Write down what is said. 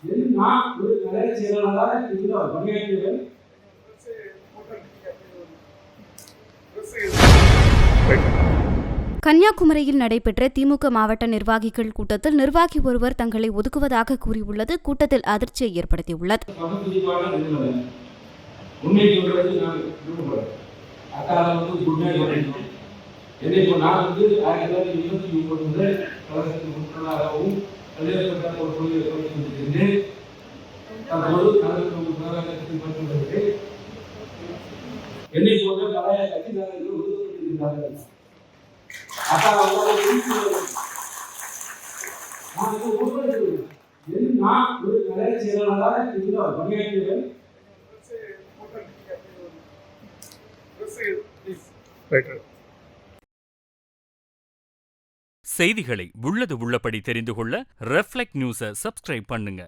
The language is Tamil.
நான் ஒரு நகர செயலாளராக இருந்தால் பணியாற்றியவர் கன்னியாகுமரியில் நடைபெற்ற திமுக மாவட்ட நிர்வாகிகள் கூட்டத்தில் நிர்வாகி ஒருவர் தங்களை ஒதுக்குவதாக கூறியுள்ளது கூட்டத்தில் அதிர்ச்சியை ஏற்படுத்தியுள்ளது. என்னை போன்ற பல கட்சிக்காரர்கள் ஒதுக்கப்பட்டிருக்கிறார்கள். நான் ஒரு நகர செயலாளராக இருந்தால் பணியாற்றியவர் செய்திகளை உள்ளது உள்ளபடி தெரிந்து கொள்ள ரெஃப்ளெக்ட் நியூஸை சப்ஸ்கிரைப் பண்ணுங்க.